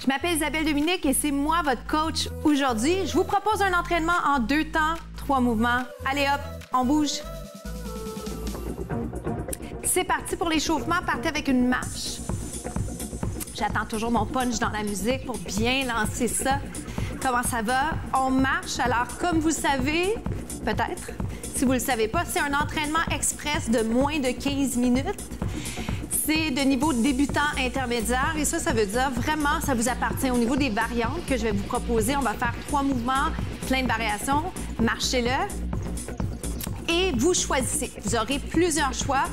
Je m'appelle Isabelle Dominique et c'est moi votre coach aujourd'hui. Je vous propose un entraînement en 2 temps, 3 mouvements. Allez hop, on bouge. C'est parti pour l'échauffement. Partez avec une marche. J'attends toujours mon punch dans la musique pour bien lancer ça. Comment ça va? On marche. Alors, comme vous savez, peut-être, si vous ne le savez pas, c'est un entraînement express de moins de 15 minutes. C'est de niveau débutant intermédiaire et ça veut dire vraiment, ça vous appartient. Au niveau des variantes que je vais vous proposer, on va faire 3 mouvements, plein de variations. Marchez-le et vous choisissez. Vous aurez plusieurs choix.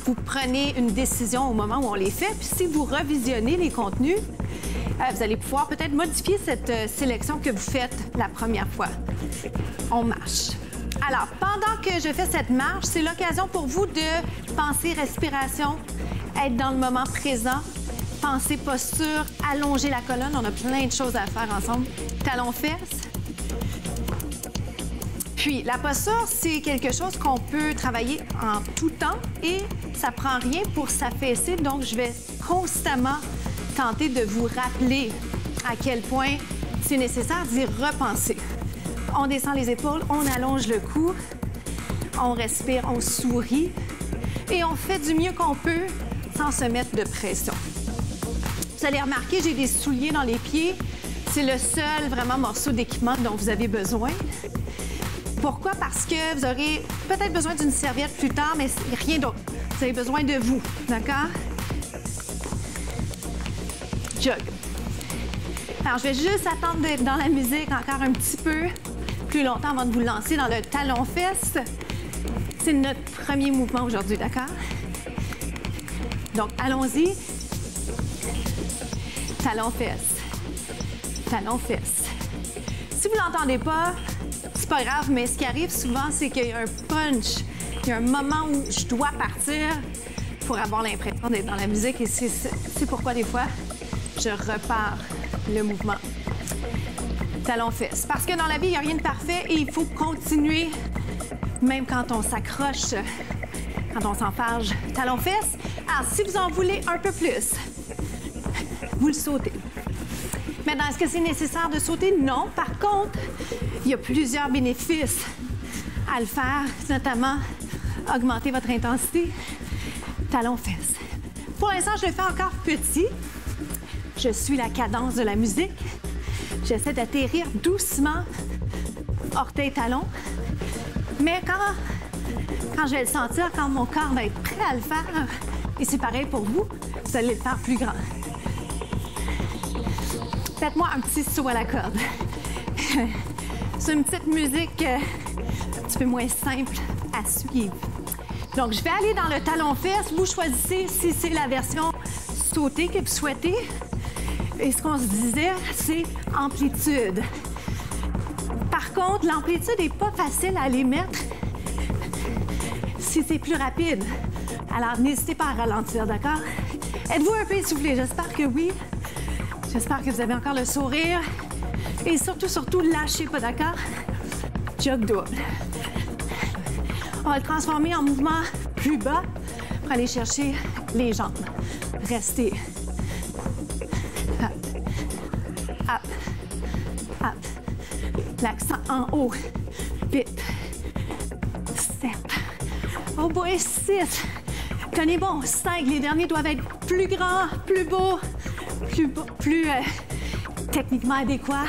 Vous prenez une décision au moment où on les fait. Puis si vous revisionnez les contenus, vous allez pouvoir peut-être modifier cette sélection que vous faites la première fois. On marche. Alors, pendant que je fais cette marche, c'est l'occasion pour vous de penser respiration, être dans le moment présent, penser posture, allonger la colonne. On a plein de choses à faire ensemble. Talons-fesses. Puis, la posture, c'est quelque chose qu'on peut travailler en tout temps et ça prend rien pour s'affaisser. Donc, je vais constamment tenter de vous rappeler à quel point c'est nécessaire d'y repenser. On descend les épaules, on allonge le cou, on respire, on sourit et on fait du mieux qu'on peut sans se mettre de pression. Vous allez remarquer, j'ai des souliers dans les pieds. C'est le seul vraiment morceau d'équipement dont vous avez besoin. Pourquoi? Parce que vous aurez peut-être besoin d'une serviette plus tard, mais rien d'autre. Vous avez besoin de vous, d'accord? Jog. Alors, je vais juste attendre d'être dans la musique encore un petit peu plus longtemps avant de vous lancer dans le talon-fesse. C'est notre premier mouvement aujourd'hui, d'accord? Donc, allons-y. Talon-fesse. Talon-fesse. Si vous ne l'entendez pas, c'est pas grave, mais ce qui arrive souvent, c'est qu'il y a un punch. Il y a un moment où je dois partir pour avoir l'impression d'être dans la musique et c'est pourquoi des fois, je repars le mouvement. Talons-fesses. Parce que dans la vie, il n'y a rien de parfait et il faut continuer, même quand on s'accroche, quand on s'enfarge. Talons-fesses. Alors, si vous en voulez un peu plus, vous le sautez. Maintenant, est-ce que c'est nécessaire de sauter? Non. Par contre, il y a plusieurs bénéfices à le faire, notamment augmenter votre intensité. Talons-fesses. Pour l'instant, je le fais encore petit. Je suis la cadence de la musique. J'essaie d'atterrir doucement, orteil-talon. Mais quand je vais le sentir, quand mon corps va être prêt à le faire, et c'est pareil pour vous, vous allez le faire plus grand. Faites-moi un petit saut à la corde. C'est une petite musique un petit peu moins simple à suivre. Donc, je vais aller dans le talon-fesse. Vous choisissez si c'est la version sautée que vous souhaitez. Et ce qu'on se disait, c'est amplitude. Par contre, l'amplitude n'est pas facile à aller mettre si c'est plus rapide. Alors, n'hésitez pas à ralentir, d'accord? Êtes-vous un peu essoufflé? J'espère que oui. J'espère que vous avez encore le sourire. Et surtout, lâchez pas, d'accord? Jog double. On va le transformer en mouvement plus bas pour aller chercher les jambes. Restez. Up, up. L'accent en haut. Vite. 7. Oh boy, 6. Tenez bon, 5. Les derniers doivent être plus grands, plus beaux, plus techniquement adéquats.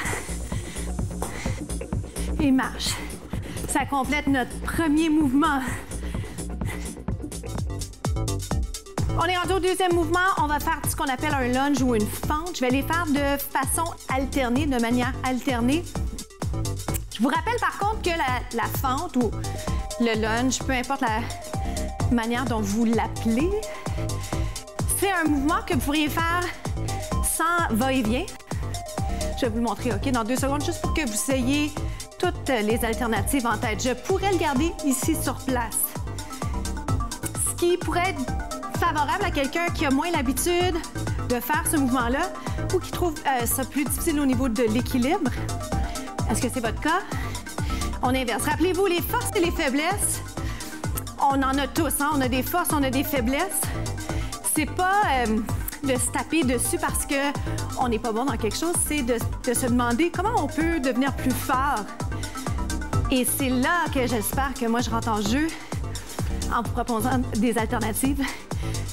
Et marche. Ça complète notre premier mouvement. On est rendu au deuxième mouvement. On va faire ce qu'on appelle un lunge ou une fente. Je vais les faire de façon alternée, de manière alternée. Je vous rappelle par contre que la fente ou le lunge, peu importe la manière dont vous l'appelez, c'est un mouvement que vous pourriez faire sans va-et-vient. Je vais vous le montrer, OK, dans 2 secondes, juste pour que vous ayez toutes les alternatives en tête. Je pourrais le garder ici sur place. Ce qui pourrait être favorable à quelqu'un qui a moins l'habitude de faire ce mouvement-là ou qui trouve ça plus difficile au niveau de l'équilibre. Est-ce que c'est votre cas? On inverse. Rappelez-vous, les forces et les faiblesses, on en a tous, hein? On a des forces, on a des faiblesses. C'est pas de se taper dessus parce qu'on n'est pas bon dans quelque chose, c'est de se demander comment on peut devenir plus fort. Et c'est là que j'espère que moi, je rentre en jeu en vous proposant des alternatives.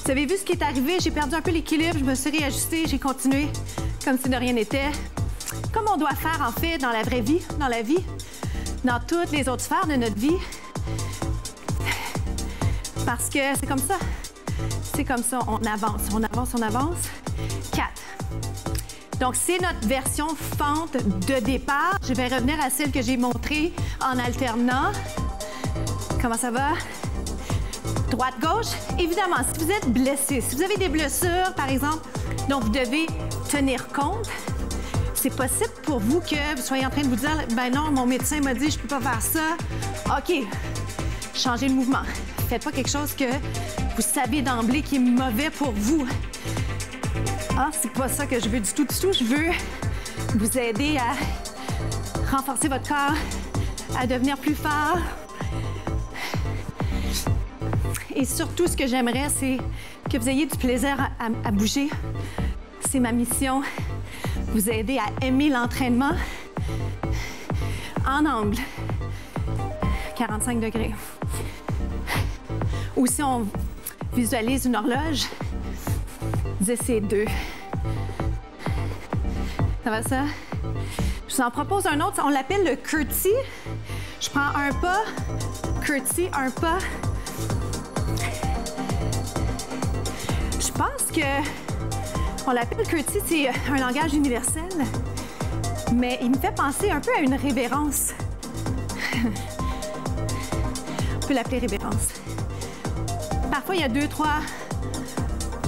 Vous avez vu ce qui est arrivé? J'ai perdu un peu l'équilibre, je me suis réajustée, j'ai continué comme si de rien n'était. Comme on doit faire, en fait, dans la vraie vie, dans la vie, dans toutes les autres sphères de notre vie. Parce que c'est comme ça. C'est comme ça, on avance, on avance, on avance. 4. Donc, c'est notre version fente de départ. Je vais revenir à celle que j'ai montrée en alternant. Comment ça va? Droite-gauche. Évidemment, si vous êtes blessé, si vous avez des blessures, par exemple, dont vous devez tenir compte, c'est possible pour vous que vous soyez en train de vous dire « Ben non, mon médecin m'a dit je peux pas faire ça. » OK, changez le mouvement. Faites pas quelque chose que vous savez d'emblée qui est mauvais pour vous. Ah, c'est pas ça que je veux du tout, du tout. Je veux vous aider à renforcer votre corps, à devenir plus fort. Et surtout, ce que j'aimerais, c'est que vous ayez du plaisir à bouger. C'est ma mission. Vous aider à aimer l'entraînement en angle. 45 degrés. Ou si on visualise une horloge, 10 et 2. Ça va ça? Je vous en propose un autre. On l'appelle le curtsy. Je prends un pas, curtsy, un pas. Je pense que on l'appelle curtsy, c'est un langage universel, mais il me fait penser un peu à une révérence. On peut l'appeler révérence. Parfois, il y a 2, 3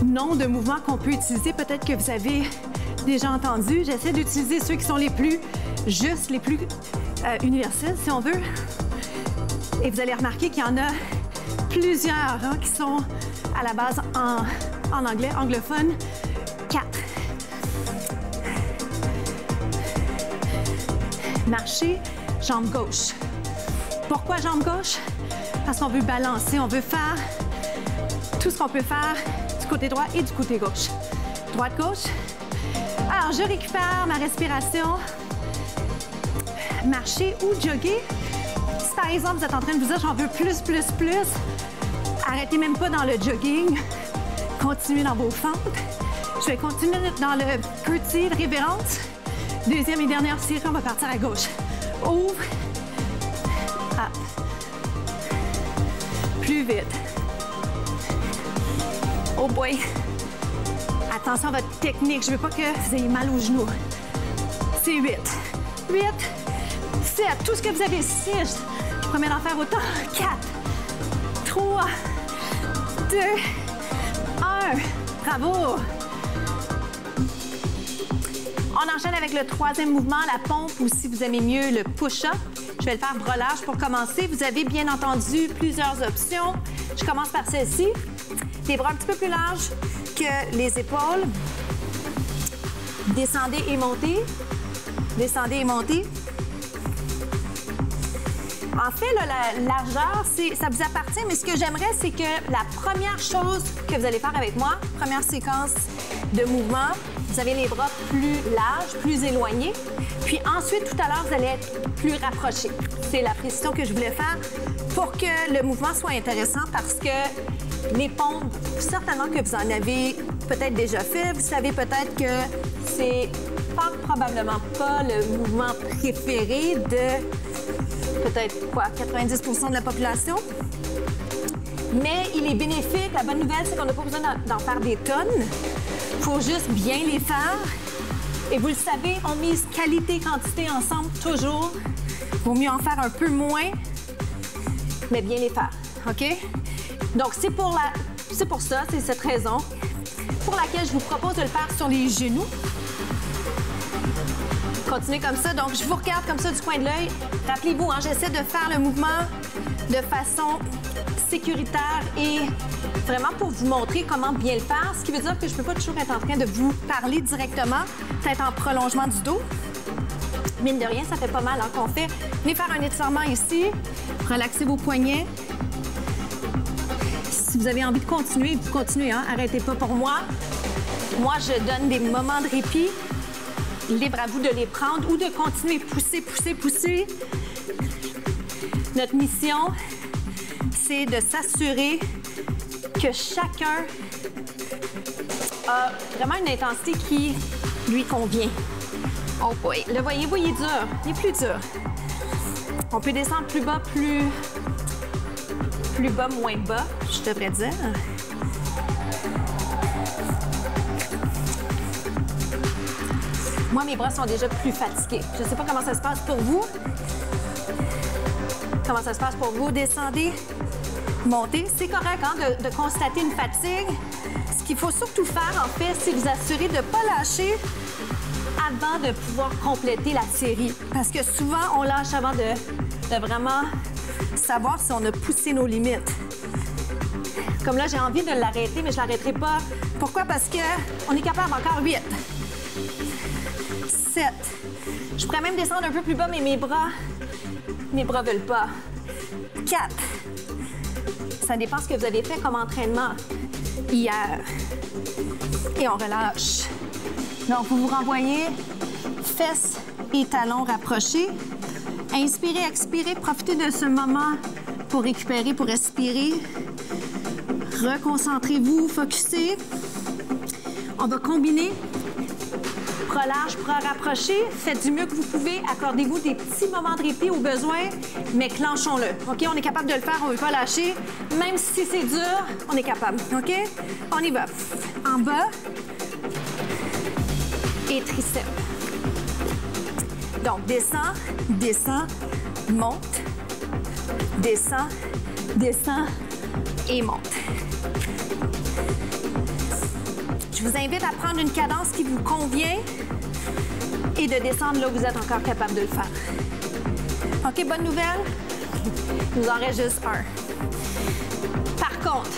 noms de mouvements qu'on peut utiliser. Peut-être que vous avez déjà entendu. J'essaie d'utiliser ceux qui sont les plus justes, les plus universels, si on veut. Et vous allez remarquer qu'il y en a plusieurs qui sont à la base en anglais, anglophone. 4. Marcher, jambe gauche. Pourquoi jambe gauche? Parce qu'on veut balancer, on veut faire tout ce qu'on peut faire du côté droit et du côté gauche. Droite-gauche. Alors, je récupère ma respiration. Marcher ou jogger. Si par exemple, vous êtes en train de vous dire « j'en veux plus, plus, plus », arrêtez même pas dans le jogging. Continuez dans vos fentes. Je vais continuer dans le curtsy de révérence. Deuxième et dernière série, on va partir à gauche. Ouvre. Up. Plus vite. Oh boy. Attention à votre technique. Je veux pas que vous ayez mal aux genoux. C'est 8. 8. 7. Tout ce que vous avez. 6. Je promets d'en faire autant. 4. 3. 2. 1. Bravo. On enchaîne avec le troisième mouvement, la pompe, ou si vous aimez mieux, le push-up. Je vais le faire brelage pour commencer. Vous avez bien entendu plusieurs options. Je commence par celle-ci. Les bras un petit peu plus larges que les épaules. Descendez et montez. Descendez et montez. En fait, là, la largeur, ça vous appartient, mais ce que j'aimerais, c'est que la première chose que vous allez faire avec moi, première séquence de mouvement, vous avez les bras plus larges, plus éloignés. Puis ensuite, tout à l'heure, vous allez être plus rapprochés. C'est la précision que je voulais faire pour que le mouvement soit intéressant parce que les pompes, certainement que vous en avez peut-être déjà fait. Vous savez peut-être que c'est probablement pas le mouvement préféré de peut-être quoi, 90% de la population. Mais il est bénéfique. La bonne nouvelle, c'est qu'on n'a pas besoin d'en faire des tonnes. Il faut juste bien les faire. Et vous le savez, on mise qualité, quantité ensemble toujours. Il vaut mieux en faire un peu moins, mais bien les faire. OK? Donc, c'est pour ça, c'est cette raison pour laquelle je vous propose de le faire sur les genoux. Continuez comme ça. Donc, je vous regarde comme ça du coin de l'œil. Rappelez-vous, j'essaie de faire le mouvement de façon sécuritaire et vraiment pour vous montrer comment bien le faire. Ce qui veut dire que je ne peux pas toujours être en train de vous parler directement, peut-être en prolongement du dos. Mine de rien, ça fait pas mal qu'on fait. Venez faire un étirement ici. Relaxez vos poignets. Si vous avez envie de continuer, vous continuez, hein? Arrêtez pas pour moi. Moi, je donne des moments de répit. Libre à vous de les prendre ou de continuer. Pousser, pousser, pousser. Notre mission, c'est de s'assurer que chacun a vraiment une intensité qui lui convient. Oh boy, le voyez-vous, il est dur. Il est plus dur. On peut descendre plus bas, plus bas, moins bas, je devrais dire. Moi, mes bras sont déjà plus fatigués. Je ne sais pas comment ça se passe pour vous. Comment ça se passe pour vous? Descendez, montez. C'est correct hein, de constater une fatigue. Ce qu'il faut surtout faire, en fait, c'est vous assurer de ne pas lâcher avant de pouvoir compléter la série. Parce que souvent, on lâche avant de vraiment savoir si on a poussé nos limites. Comme là, j'ai envie de l'arrêter, mais je ne l'arrêterai pas. Pourquoi? Parce qu'on est capable encore 8. 7. Je pourrais même descendre un peu plus bas, mais mes bras veulent pas. 4. Ça dépend ce que vous avez fait comme entraînement hier. Et on relâche. Donc, vous vous renvoyez fesses et talons rapprochés. Inspirez, expirez. Profitez de ce moment pour récupérer, pour respirer. Reconcentrez-vous, focussez. On va combiner bras larges, bras rapprochés. Faites du mieux que vous pouvez. Accordez-vous des petits moments de répit au besoin, mais clenchons-le. OK? On est capable de le faire, on ne veut pas lâcher. Même si c'est dur, on est capable. OK? On y va. En bas. Et triceps. Donc, descend, descend, monte, descend, descend et monte. Je vous invite à prendre une cadence qui vous convient et de descendre là où vous êtes encore capable de le faire. OK, bonne nouvelle? Il nous en reste juste un. Par contre,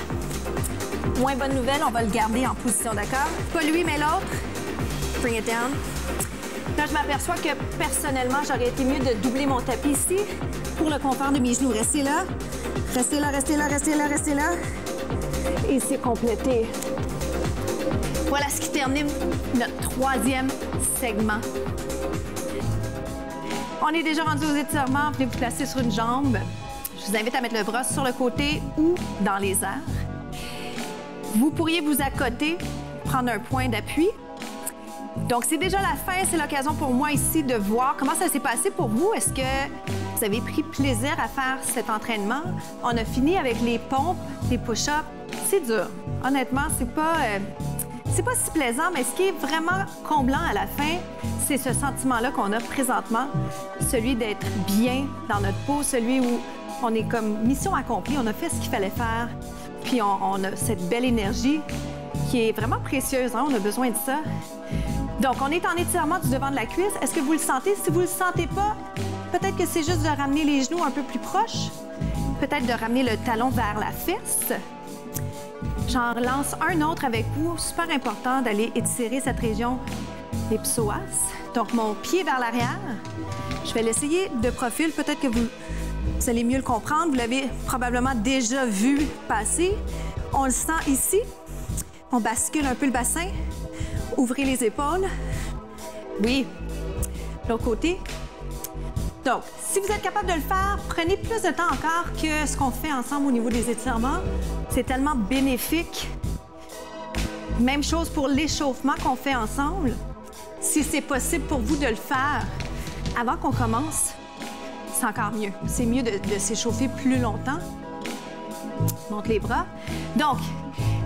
moins bonne nouvelle, on va le garder en position, d'accord? Pas lui, mais l'autre. Bring it down. Là, je m'aperçois que personnellement, j'aurais été mieux de doubler mon tapis ici pour le confort de mes genoux. Restez là. Restez là, restez là, restez là, restez là. Et c'est complété. Voilà ce qui termine notre 3e segment. On est déjà rendu aux étirements. Venez vous placer sur une jambe. Je vous invite à mettre le bras sur le côté ou dans les airs. Vous pourriez vous accoter, prendre un point d'appui. Donc, c'est déjà la fin. C'est l'occasion pour moi ici de voir comment ça s'est passé pour vous. Est-ce que vous avez pris plaisir à faire cet entraînement? On a fini avec les pompes, les push-ups. C'est dur. Honnêtement, c'est pas si plaisant, mais ce qui est vraiment comblant à la fin, c'est ce sentiment-là qu'on a présentement, celui d'être bien dans notre peau, celui où on est comme mission accomplie, on a fait ce qu'il fallait faire, puis on a cette belle énergie qui est vraiment précieuse, hein? On a besoin de ça. Donc, on est en étirement du devant de la cuisse. Est-ce que vous le sentez? Si vous ne le sentez pas, peut-être que c'est juste de ramener les genoux un peu plus proches, peut-être de ramener le talon vers la fesse. J'en relance un autre avec vous. Super important d'aller étirer cette région des psoas. Donc, mon pied vers l'arrière. Je vais l'essayer de profil. Peut-être que vous allez mieux le comprendre. Vous l'avez probablement déjà vu passer. On le sent ici. On bascule un peu le bassin. Ouvrez les épaules. Oui. L'autre côté. Donc, si vous êtes capable de le faire, prenez plus de temps encore que ce qu'on fait ensemble au niveau des étirements. C'est tellement bénéfique. Même chose pour l'échauffement qu'on fait ensemble. Si c'est possible pour vous de le faire avant qu'on commence, c'est encore mieux. C'est mieux de s'échauffer plus longtemps. Monte les bras. Donc,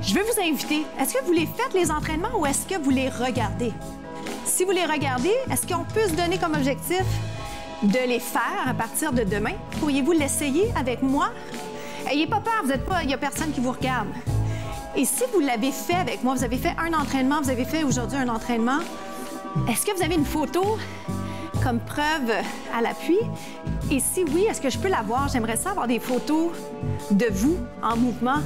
je vais vous inviter. Est-ce que vous les faites, les entraînements, ou est-ce que vous les regardez? Si vous les regardez, est-ce qu'on peut se donner comme objectif de les faire à partir de demain? Pourriez-vous l'essayer avec moi? Ayez pas peur, il n'y a personne qui vous regarde. Et si vous l'avez fait avec moi, vous avez fait un entraînement, vous avez fait aujourd'hui un entraînement, est-ce que vous avez une photo comme preuve à l'appui? Et si oui, est-ce que je peux l'avoir? J'aimerais ça avoir des photos de vous en mouvement.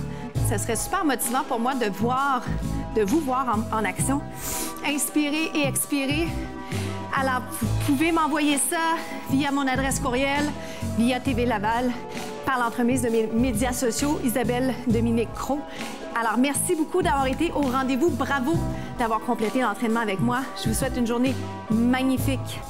Ça serait super motivant pour moi de vous voir en action. Inspirez et expirez. Alors, vous pouvez m'envoyer ça via mon adresse courriel, via TV Laval, par par l'entremise de mes médias sociaux, Isabelle Dominique Cros. Alors, merci beaucoup d'avoir été au rendez-vous. Bravo d'avoir complété l'entraînement avec moi. Je vous souhaite une journée magnifique.